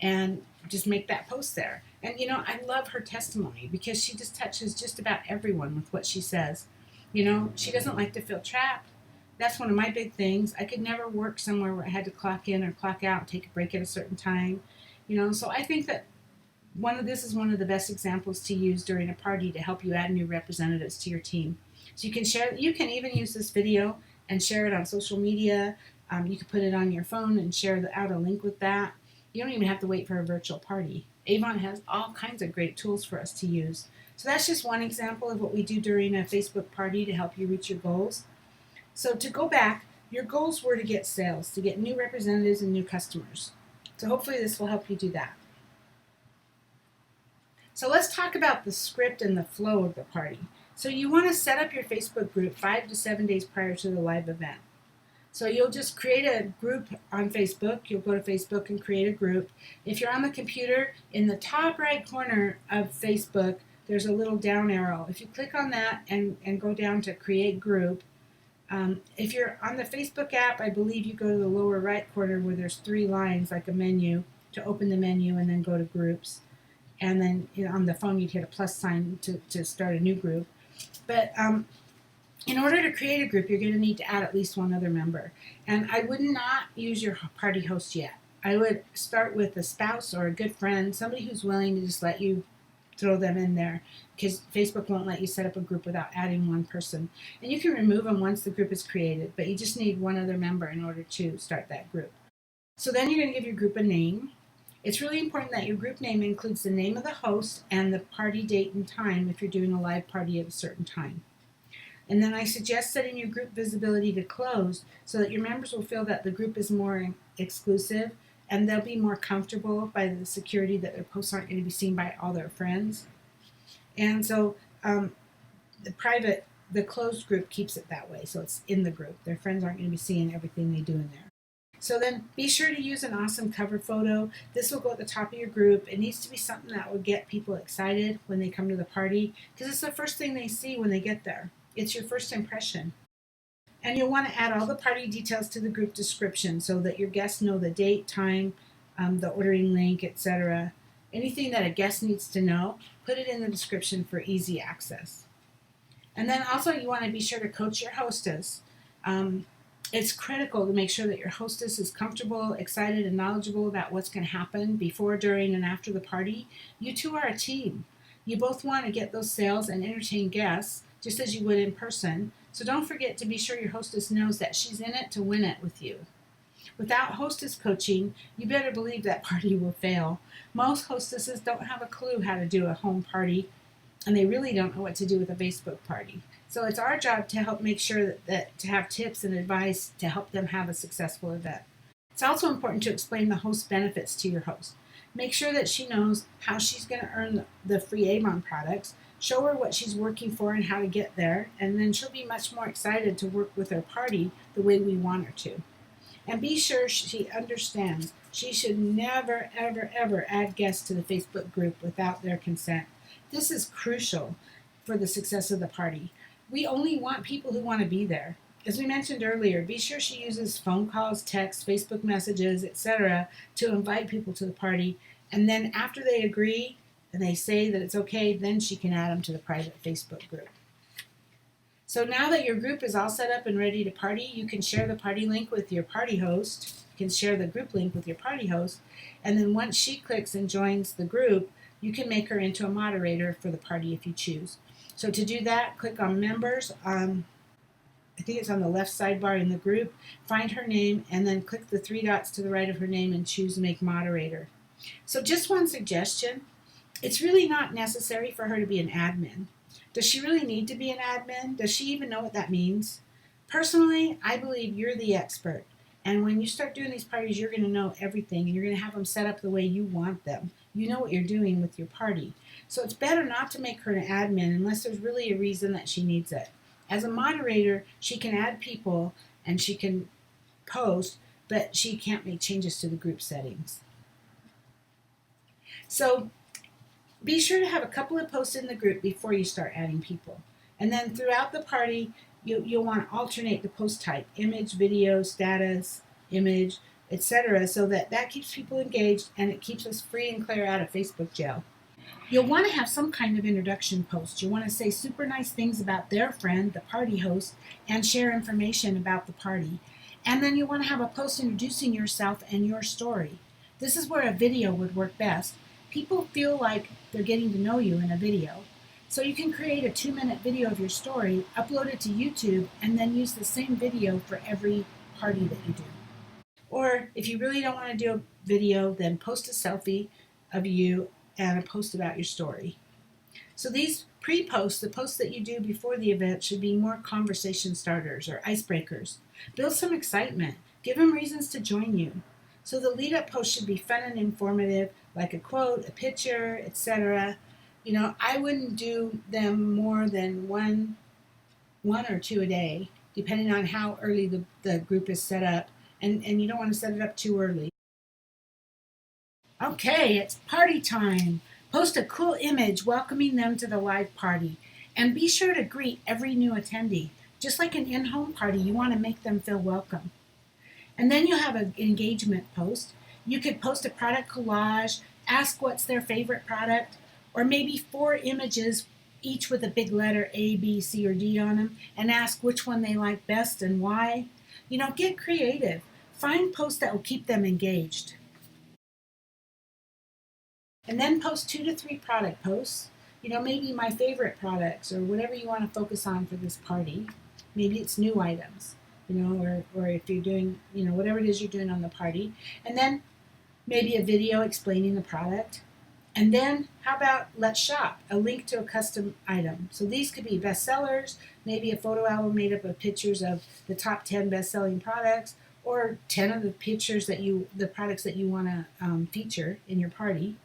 and just make that post there. And, I love her testimony because she just touches just about everyone with what she says. She doesn't like to feel trapped. That's one of my big things. I could never work somewhere where I had to clock in or clock out, take a break at a certain time. So I think that this is one of the best examples to use during a party to help you add new representatives to your team. So you can share. You can even use this video and share it on social media. You can put it on your phone and share out a link with that. You don't even have to wait for a virtual party. Avon has all kinds of great tools for us to use. So that's just one example of what we do during a Facebook party to help you reach your goals. So to go back, your goals were to get sales, to get new representatives and new customers. So hopefully this will help you do that. So let's talk about the script and the flow of the party. So you want to set up your Facebook group 5 to 7 days prior to the live event. So you'll just create a group on Facebook. You'll go to Facebook and create a group. If you're on the computer, in the top right corner of Facebook, there's a little down arrow. If you click on that and go down to create group, if you're on the Facebook app, I believe you go to the lower right corner where there's 3 lines like a menu to open the menu and then go to groups. And then on the phone, you'd hit a plus sign to start a new group. But in order to create a group, you're going to need to add at least one other member. And I would not use your party host yet. I would start with a spouse or a good friend, somebody who's willing to just let you throw them in there, because Facebook won't let you set up a group without adding one person. And you can remove them once the group is created, but you just need one other member in order to start that group. So then you're going to give your group a name. It's really important that your group name includes the name of the host and the party date and time if you're doing a live party at a certain time. And then I suggest setting your group visibility to closed so that your members will feel that the group is more exclusive and they'll be more comfortable by the security that their posts aren't going to be seen by all their friends. And so the closed group keeps it that way, so it's in the group. Their friends aren't going to be seeing everything they do in there. So then be sure to use an awesome cover photo. This will go at the top of your group. It needs to be something that will get people excited when they come to the party, because it's the first thing they see when they get there. It's your first impression. And you'll want to add all the party details to the group description so that your guests know the date, time, the ordering link, etc. Anything that a guest needs to know, put it in the description for easy access. And then also you want to be sure to coach your hostess. It's critical to make sure that your hostess is comfortable, excited, and knowledgeable about what's going to happen before, during, and after the party. You two are a team. You both want to get those sales and entertain guests, just as you would in person. So don't forget to be sure your hostess knows that she's in it to win it with you. Without hostess coaching, you better believe that party will fail. Most hostesses don't have a clue how to do a home party, and they really don't know what to do with a Facebook party. So it's our job to help make sure that to have tips and advice to help them have a successful event. It's also important to explain the host benefits to your host. Make sure that she knows how she's going to earn the free Avon products. Show her what she's working for and how to get there, and then she'll be much more excited to work with her party the way we want her to. And be sure she understands she should never, ever, ever add guests to the Facebook group without their consent. This is crucial for the success of the party. We only want people who want to be there. As we mentioned earlier, be sure she uses phone calls, texts, Facebook messages, etc. to invite people to the party. And then after they agree and they say that it's okay, then she can add them to the private Facebook group. So now that your group is all set up and ready to party, you can share the party link with your party host. You can share the group link with your party host. And then once she clicks and joins the group, you can make her into a moderator for the party if you choose. So to do that, click on Members. I think it's on the left sidebar in the group. Find her name and then click the 3 dots to the right of her name and choose Make Moderator. So just one suggestion. It's really not necessary for her to be an admin. Does she really need to be an admin? Does she even know what that means? Personally, I believe you're the expert. And when you start doing these parties, you're going to know everything, and you're going to have them set up the way you want them. You know what you're doing with your party. So it's better not to make her an admin unless there's really a reason that she needs it. As a moderator, she can add people and she can post, but she can't make changes to the group settings. So be sure to have a couple of posts in the group before you start adding people. And then throughout the party, you'll want to alternate the post type, image, video, status, image, etc. so that keeps people engaged and it keeps us free and clear out of Facebook jail. You'll want to have some kind of introduction post. You want to say super nice things about their friend, the party host, and share information about the party. And then you want to have a post introducing yourself and your story. This is where a video would work best. People feel like they're getting to know you in a video. So you can create a 2-minute video of your story, upload it to YouTube, and then use the same video for every party that you do. Or if you really don't want to do a video, then post a selfie of you and a post about your story. So these pre-posts, the posts that you do before the event, should be more conversation starters or icebreakers. Build some excitement. Give them reasons to join you. So the lead-up post should be fun and informative, like a quote, a picture, etc. I wouldn't do them more than one or two a day, depending on how early the group is set up. And you don't want to set it up too early. Okay, it's party time. Post a cool image welcoming them to the live party. And be sure to greet every new attendee. Just like an in home party, you want to make them feel welcome. And then you have an engagement post. You could post a product collage, ask what's their favorite product, or maybe 4 images, each with a big letter A, B, C, or D on them, and ask which one they like best and why. Get creative. Find posts that will keep them engaged. And then post 2 to 3 product posts. Maybe my favorite products or whatever you want to focus on for this party. Maybe it's new items, or if you're doing, whatever it is you're doing on the party. And then maybe a video explaining the product. And then how about let's shop, a link to a custom item. So these could be bestsellers, maybe a photo album made up of pictures of the top 10 best-selling products, or 10 of the the products that you want to feature in your party.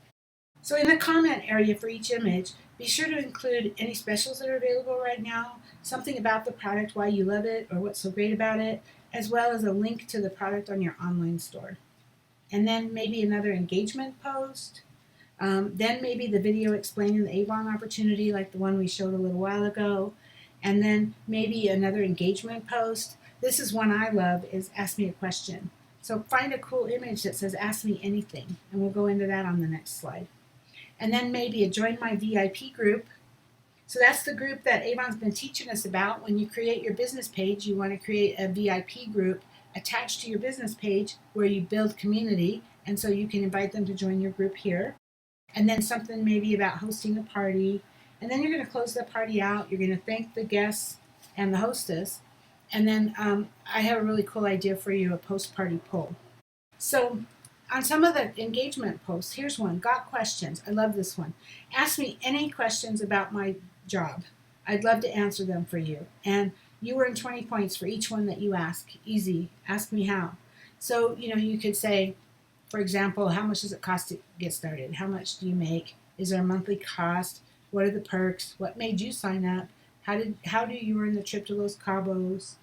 So in the comment area for each image, be sure to include any specials that are available right now, something about the product, why you love it, or what's so great about it, as well as a link to the product on your online store. And then maybe another engagement post. Then maybe the video explaining the Avon opportunity like the one we showed a little while ago. And then maybe another engagement post. This is one I love, is ask me a question. So find a cool image that says ask me anything, and we'll go into that on the next slide. And then maybe a join my VIP group. So that's the group that Avon's been teaching us about. When you create your business page, you want to create a VIP group attached to your business page where you build community, and so you can invite them to join your group here. And then something maybe about hosting a party. And then you're going to close the party out. You're going to thank the guests and the hostess. And then I have a really cool idea for you, a post-party poll. So on some of the engagement posts, here's one. Got questions. I love this one. Ask me any questions about my job. I'd love to answer them for you. And you earn 20 points for each one that you ask. Easy. Ask me how. So, you could say, for example, how much does it cost to get started? How much do you make? Is there a monthly cost? What are the perks? What made you sign up? How do you earn the trip to Los Cabos?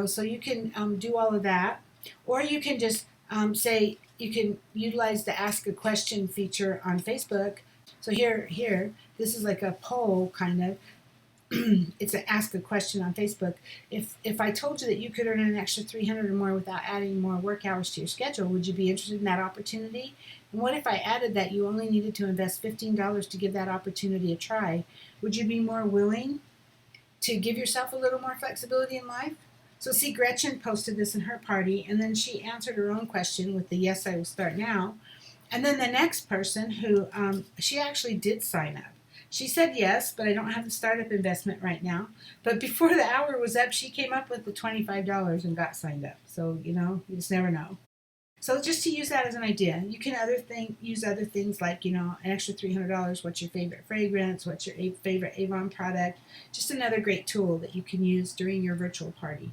So you can do all of that. Or you can just say, you can utilize the ask a question feature on Facebook. So here, this is like a poll kind of. It's an ask a question on Facebook. If I told you that you could earn an extra 300 or more without adding more work hours to your schedule, would you be interested in that opportunity? And what if I added that you only needed to invest $15 to give that opportunity a try? Would you be more willing to give yourself a little more flexibility in life? So see, Gretchen posted this in her party, and then she answered her own question with the yes, I will start now. And then the next person who, she actually did sign up. She said yes, but I don't have the startup investment right now. But before the hour was up, she came up with the $25 and got signed up. So, you just never know. So just to use that as an idea, you can use other things like, an extra $300. What's your favorite fragrance? What's your favorite Avon product? Just another great tool that you can use during your virtual party.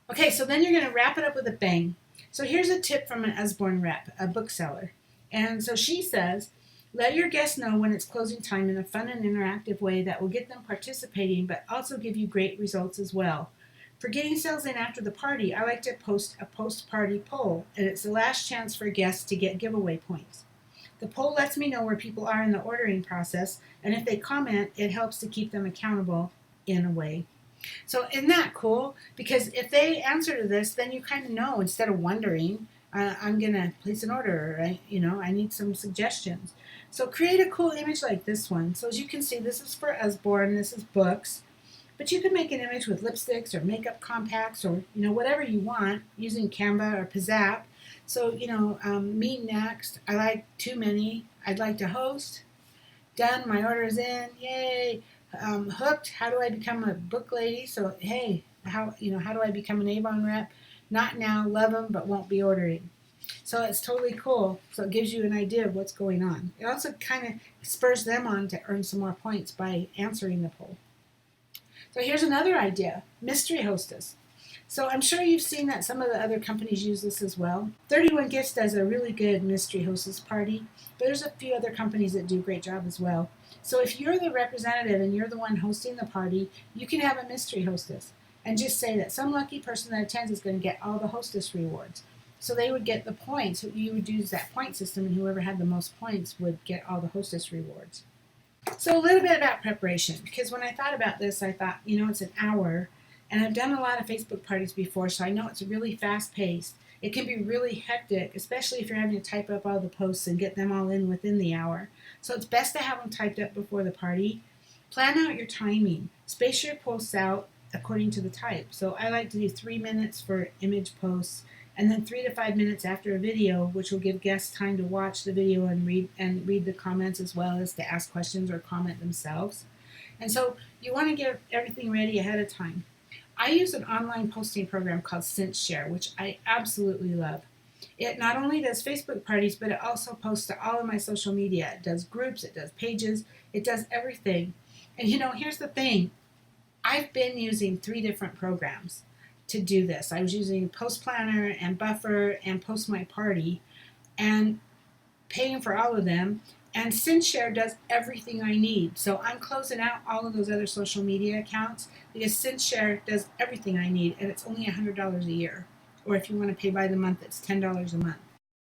Okay, so then you're going to wrap it up with a bang. So here's a tip from an Usborne rep, a bookseller. And so she says, let your guests know when it's closing time in a fun and interactive way that will get them participating, but also give you great results as well. For getting sales in after the party, I like to post a post-party poll, and it's the last chance for guests to get giveaway points. The poll lets me know where people are in the ordering process, and if they comment, it helps to keep them accountable in a way. So isn't that cool? Because if they answer to this, then you kind of know, instead of wondering, I'm going to place an order, right? I need some suggestions. So create a cool image like this one. So as you can see, this is for Usborne, this is books. But you can make an image with lipsticks or makeup compacts or, whatever you want using Canva or Pizzap. So, me next. I like too many. I'd like to host. Done. My order is in. Yay. Hooked. How do I become a book lady? So, hey, how do I become an Avon rep? Not now. Love them, but won't be ordering. So it's totally cool. So it gives you an idea of what's going on. It also kind of spurs them on to earn some more points by answering the poll. So here's another idea, mystery hostess. So I'm sure you've seen that some of the other companies use this as well. 31 Gifts does a really good mystery hostess party, but there's a few other companies that do a great job as well. So if you're the representative and you're the one hosting the party, you can have a mystery hostess and just say that some lucky person that attends is going to get all the hostess rewards. So they would get the points. You would use that point system, and whoever had the most points would get all the hostess rewards. So a little bit about preparation, because when I thought about this, I thought, it's an hour, and I've done a lot of Facebook parties before, so I know it's really fast paced. It can be really hectic, especially if you're having to type up all the posts and get them all in within the hour. So it's best to have them typed up before the party. Plan out your timing. Space your posts out according to the type. So I like to do 3 minutes for image posts, and then 3 to 5 minutes after a video, which will give guests time to watch the video and read the comments, as well as to ask questions or comment themselves. And so you want to get everything ready ahead of time. I use an online posting program called SenseShare, which I absolutely love. It not only does Facebook parties, but it also posts to all of my social media. It does groups, it does pages, it does everything. And here's the thing. I've been using 3 different programs to do this. I was using Post Planner and Buffer and Post My Party and paying for all of them. And SenseShare does everything I need. So I'm closing out all of those other social media accounts because SenseShare does everything I need, and it's only $100 a year. Or if you want to pay by the month, it's $10 a month.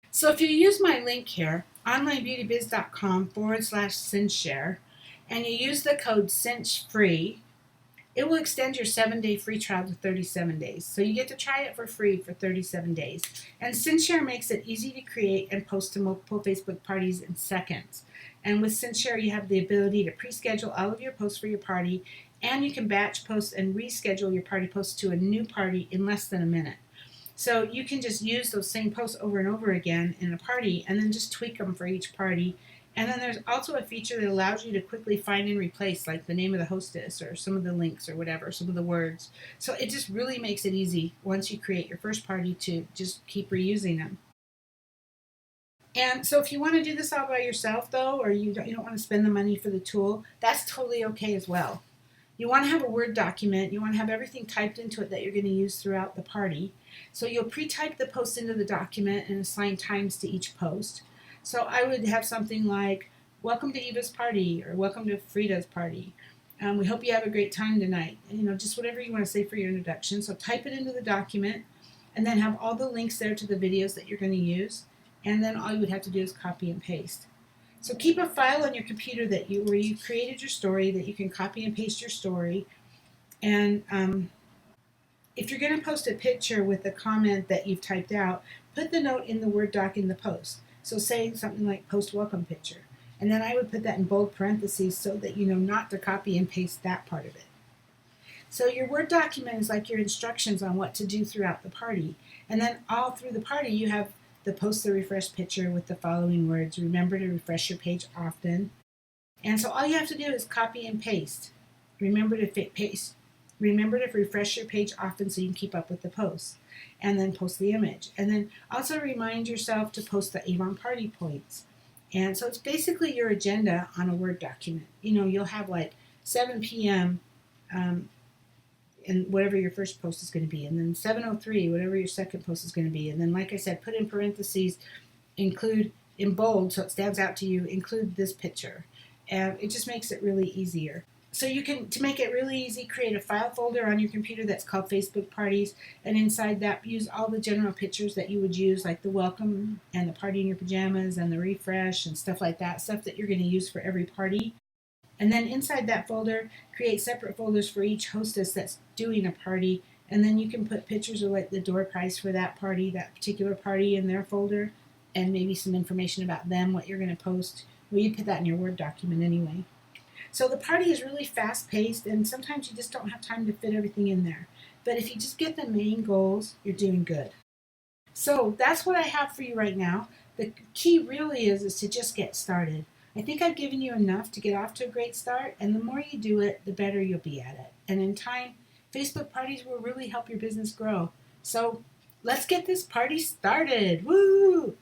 So if you use my link here, onlinebeautybiz.com/SenseShare, and you use the code SenseFree, it will extend your 7-day free trial to 37 days. So you get to try it for free for 37 days. And SenseShare makes it easy to create and post to multiple Facebook parties in seconds. And with SenseShare, you have the ability to pre-schedule all of your posts for your party, and you can batch post and reschedule your party posts to a new party in less than a minute. So you can just use those same posts over and over again in a party and then just tweak them for each party. And then there's also a feature that allows you to quickly find and replace, like the name of the hostess or some of the links or whatever, some of the words. So it just really makes it easy once you create your first party to just keep reusing them. And so if you want to do this all by yourself, though, or you don't want to spend the money for the tool, that's totally okay as well. You want to have a Word document. You want to have everything typed into it that you're going to use throughout the party. So you'll pre-type the posts into the document and assign times to each post. So I would have something like, welcome to Eva's party, or welcome to Frida's party. We hope you have a great time tonight. And, just whatever you want to say for your introduction. So type it into the document, and then have all the links there to the videos that you're going to use. And then all you would have to do is copy and paste. So keep a file on your computer where you created your story, that you can copy and paste your story. And if you're going to post a picture with the comment that you've typed out, put the note in the Word doc in the post. So say something like post welcome picture. And then I would put that in bold parentheses so that you know not to copy and paste that part of it. So your Word document is like your instructions on what to do throughout the party. And then all through the party you have the post the refresh picture with the following words. Remember to refresh your page often. And so all you have to do is copy and paste. Remember to paste. Remember to refresh your page often so you can keep up with the posts. And then post the image. And then also remind yourself to post the Avon party points. And so it's basically your agenda on a Word document. You'll have like 7 p.m. And whatever your first post is going to be. And then 7:03, whatever your second post is going to be. And then, like I said, put in parentheses, include in bold so it stands out to you, include this picture. And it just makes it really easier. So you can, to make it really easy, create a file folder on your computer that's called Facebook Parties, and inside that use all the general pictures that you would use, like the welcome and the party in your pajamas and the refresh and stuff like that, stuff that you're going to use for every party. And then inside that folder, create separate folders for each hostess that's doing a party, and then you can put pictures of like the door prize for that party, that particular party, in their folder, and maybe some information about them, what you're going to post. Well, you put that in your Word document anyway. So the party is really fast-paced, and sometimes you just don't have time to fit everything in there. But if you just get the main goals, you're doing good. So that's what I have for you right now. The key really is to just get started. I think I've given you enough to get off to a great start, and the more you do it, the better you'll be at it. And in time, Facebook parties will really help your business grow. So let's get this party started. Woo!